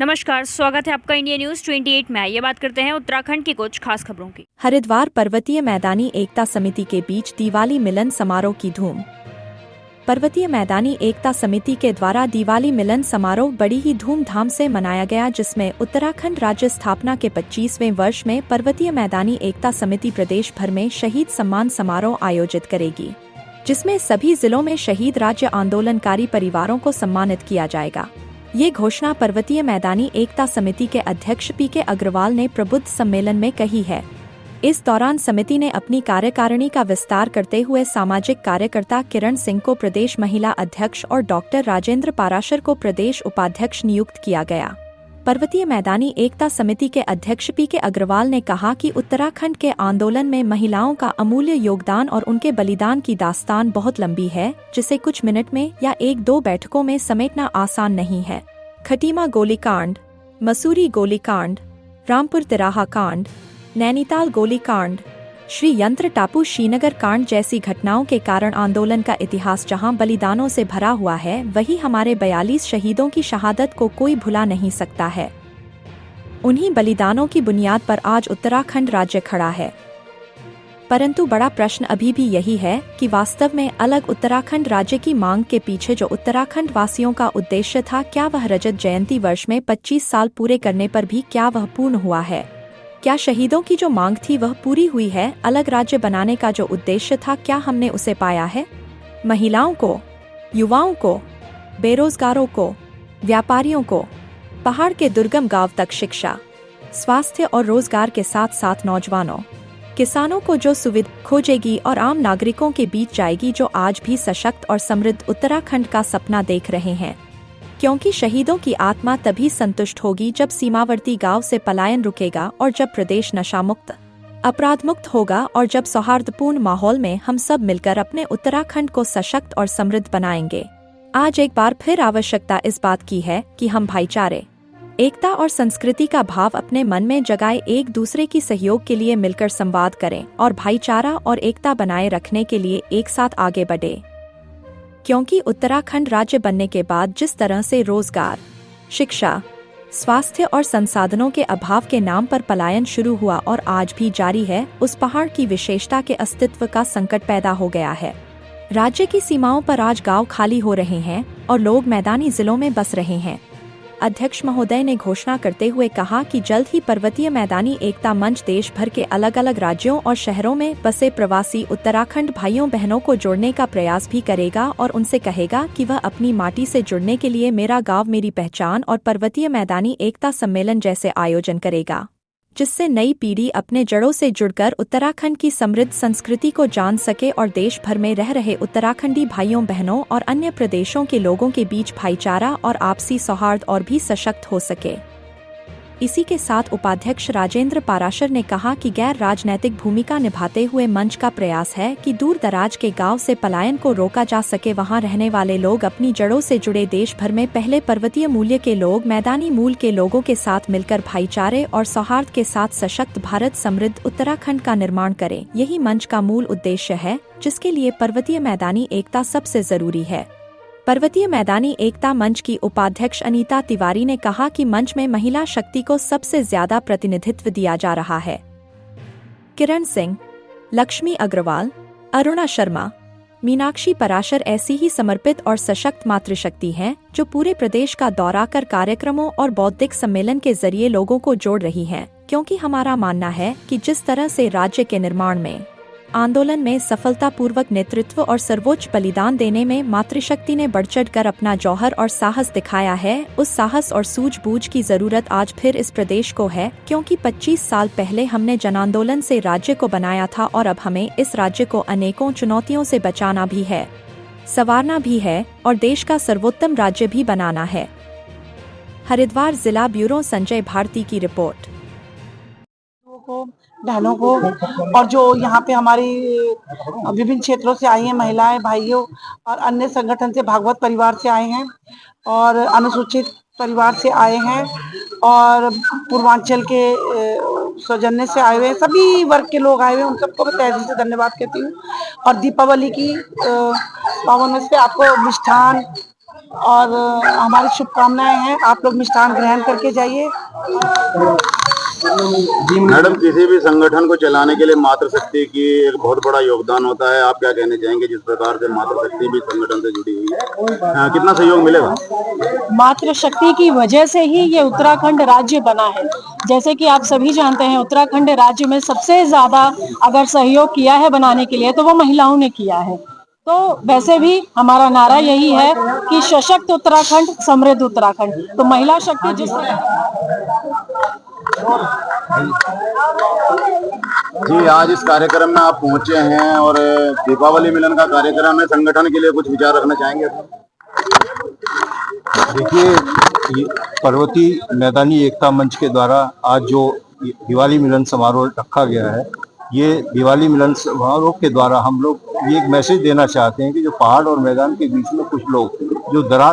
नमस्कार, स्वागत है आपका इंडिया न्यूज 28 में। ये बात करते हैं उत्तराखंड की कुछ खास खबरों की। हरिद्वार पर्वतीय मैदानी एकता समिति के बीच दिवाली मिलन समारोह की धूम। पर्वतीय मैदानी एकता समिति के द्वारा दिवाली मिलन समारोह बड़ी ही धूमधाम से मनाया गया, जिसमें उत्तराखंड राज्य स्थापना के 25वें वर्ष में पर्वतीय मैदानी एकता समिति प्रदेश भर में शहीद सम्मान समारोह आयोजित करेगी, जिसमें सभी जिलों में शहीद राज्य आंदोलनकारी परिवारों को सम्मानित किया जाएगा। ये घोषणा पर्वतीय मैदानी एकता समिति के अध्यक्ष पीके अग्रवाल ने प्रबुद्ध सम्मेलन में कही है। इस दौरान समिति ने अपनी कार्यकारिणी का विस्तार करते हुए सामाजिक कार्यकर्ता किरण सिंह को प्रदेश महिला अध्यक्ष और डॉक्टर राजेंद्र पाराशर को प्रदेश उपाध्यक्ष नियुक्त किया गया। पर्वतीय मैदानी एकता समिति के अध्यक्ष पीके अग्रवाल ने कहा कि उत्तराखंड के आंदोलन में महिलाओं का अमूल्य योगदान और उनके बलिदान की दास्तान बहुत लंबी है, जिसे कुछ मिनट में या 1-2 बैठकों में समेटना आसान नहीं है। खटीमा गोलीकांड, मसूरी गोलीकांड, रामपुर तिराहा कांड, नैनीताल गोलीकांड, श्री यंत्र टापू श्रीनगर कांड जैसी घटनाओं के कारण आंदोलन का इतिहास जहां बलिदानों से भरा हुआ है, वहीं हमारे 42 शहीदों की शहादत को कोई भुला नहीं सकता है। उन्हीं बलिदानों की बुनियाद पर आज उत्तराखंड राज्य खड़ा है। परंतु बड़ा प्रश्न अभी भी यही है कि वास्तव में अलग उत्तराखंड राज्य की मांग के पीछे जो उत्तराखंड वासियों का उद्देश्य था, क्या वह रजत जयंती वर्ष में 25 साल पूरे करने पर भी क्या वह पूर्ण हुआ है? क्या शहीदों की जो मांग थी वह पूरी हुई है? अलग राज्य बनाने का जो उद्देश्य था, क्या हमने उसे पाया है? महिलाओं को, युवाओं को, बेरोजगारों को, व्यापारियों को, पहाड़ के दुर्गम गांव तक शिक्षा, स्वास्थ्य और रोजगार के साथ साथ नौजवानों, किसानों को जो सुविधा खोजेगी और आम नागरिकों के बीच जाएगी, जो आज भी सशक्त और समृद्ध उत्तराखंड का सपना देख रहे हैं। क्योंकि शहीदों की आत्मा तभी संतुष्ट होगी जब सीमावर्ती गांव से पलायन रुकेगा और जब प्रदेश नशा मुक्त, अपराध मुक्त होगा और जब सौहार्दपूर्ण माहौल में हम सब मिलकर अपने उत्तराखंड को सशक्त और समृद्ध बनाएंगे। आज एक बार फिर आवश्यकता इस बात की है कि हम भाईचारे, एकता और संस्कृति का भाव अपने मन में जगाए, एक दूसरे की सहयोग के लिए मिलकर संवाद करें और भाईचारा और एकता बनाए रखने के लिए एक साथ आगे बढ़े। क्योंकि उत्तराखंड राज्य बनने के बाद जिस तरह से रोजगार, शिक्षा, स्वास्थ्य और संसाधनों के अभाव के नाम पर पलायन शुरू हुआ और आज भी जारी है, उस पहाड़ की विशेषता के अस्तित्व का संकट पैदा हो गया है। राज्य की सीमाओं पर आज गांव खाली हो रहे हैं और लोग मैदानी जिलों में बस रहे हैं। अध्यक्ष महोदय ने घोषणा करते हुए कहा कि जल्द ही पर्वतीय मैदानी एकता मंच देश भर के अलग अलग राज्यों और शहरों में बसे प्रवासी उत्तराखंड भाइयों बहनों को जोड़ने का प्रयास भी करेगा और उनसे कहेगा कि वह अपनी माटी से जुड़ने के लिए मेरा गांव मेरी पहचान और पर्वतीय मैदानी एकता सम्मेलन जैसे आयोजन करेगा, जिससे नई पीढ़ी अपने जड़ों से जुड़कर उत्तराखंड की समृद्ध संस्कृति को जान सके और देश भर में रह रहे उत्तराखंडी भाइयों बहनों और अन्य प्रदेशों के लोगों के बीच भाईचारा और आपसी सौहार्द और भी सशक्त हो सके। इसी के साथ उपाध्यक्ष राजेंद्र पाराशर ने कहा कि गैर राजनैतिक भूमिका निभाते हुए मंच का प्रयास है कि दूर दराज के गांव से पलायन को रोका जा सके। वहां रहने वाले लोग अपनी जड़ों से जुड़े, देश भर में पहले पर्वतीय मूल्य के लोग मैदानी मूल के लोगों के साथ मिलकर भाईचारे और सौहार्द के साथ सशक्त भारत समृद्ध उत्तराखंड का निर्माण करें। यही मंच का मूल उद्देश्य है, जिसके लिए पर्वतीय मैदानी एकता सबसे जरूरी है। पर्वतीय मैदानी एकता मंच की उपाध्यक्ष अनीता तिवारी ने कहा कि मंच में महिला शक्ति को सबसे ज्यादा प्रतिनिधित्व दिया जा रहा है। किरण सिंह, लक्ष्मी अग्रवाल, अरुणा शर्मा, मीनाक्षी पराशर ऐसी ही समर्पित और सशक्त मातृशक्ति हैं, जो पूरे प्रदेश का दौरा कर कार्यक्रमों और बौद्धिक सम्मेलन के जरिए लोगों को जोड़ रही हैं। क्योंकि हमारा मानना है कि जिस तरह से राज्य के निर्माण में, आंदोलन में सफलतापूर्वक नेतृत्व और सर्वोच्च बलिदान देने में मातृशक्ति ने बढ़-चढ़ कर अपना जौहर और साहस दिखाया है, उस साहस और सूझबूझ की जरूरत आज फिर इस प्रदेश को है। क्योंकि 25 साल पहले हमने जनांदोलन से राज्य को बनाया था और अब हमें इस राज्य को अनेकों चुनौतियों से बचाना भी है, संवारना भी है और देश का सर्वोत्तम राज्य भी बनाना है। हरिद्वार जिला ब्यूरो संजय भारती की रिपोर्ट। को, बहनों को और जो यहाँ पे हमारी विभिन्न क्षेत्रों से आई हैं महिलाएं, भाइयों और अन्य संगठन से, भागवत परिवार से आए हैं और अनुसूचित परिवार से आए हैं और पूर्वांचल के सौजन्य से आए हुए हैं, सभी वर्ग के लोग आए हुए हैं। उन सबको मैं तहे दिल से धन्यवाद कहती हूँ। और दीपावली की पावन में से आपको मिष्ठान और हमारी शुभकामनाएं हैं। आप लोग मिष्ठान ग्रहण करके जाइए। जी मैडम, किसी भी संगठन को चलाने के लिए मातृशक्ति की एक बहुत बड़ा योगदान होता है। आप क्या कहना चाहेंगे जिस प्रकार से मातृशक्ति भी संगठन से जुड़ी हुई है, कितना सहयोग मिलेगा? मातृशक्ति की वजह से ही ये उत्तराखंड राज्य बना है। जैसे कि आप सभी जानते हैं, उत्तराखंड राज्य में सबसे ज्यादा अगर सहयोग किया है बनाने के लिए तो वो महिलाओं ने किया है। तो वैसे भी हमारा नारा यही है कि सशक्त उत्तराखंड, समृद्ध उत्तराखंड। तो महिला शक्ति जिस जी, आज इस कार्यक्रम में आप पहुंचे हैं और दीपावली मिलन का कार्यक्रम है, संगठन के लिए कुछ विचार रखना चाहेंगे? देखिए, ये पर्वतीय मैदानी एकता मंच के द्वारा आज जो दिवाली मिलन समारोह रखा गया है, ये दिवाली मिलन समारोह के द्वारा हम लोग ये एक मैसेज देना चाहते हैं कि जो पहाड़ और मैदान के बीच में कुछ लोग जो दरार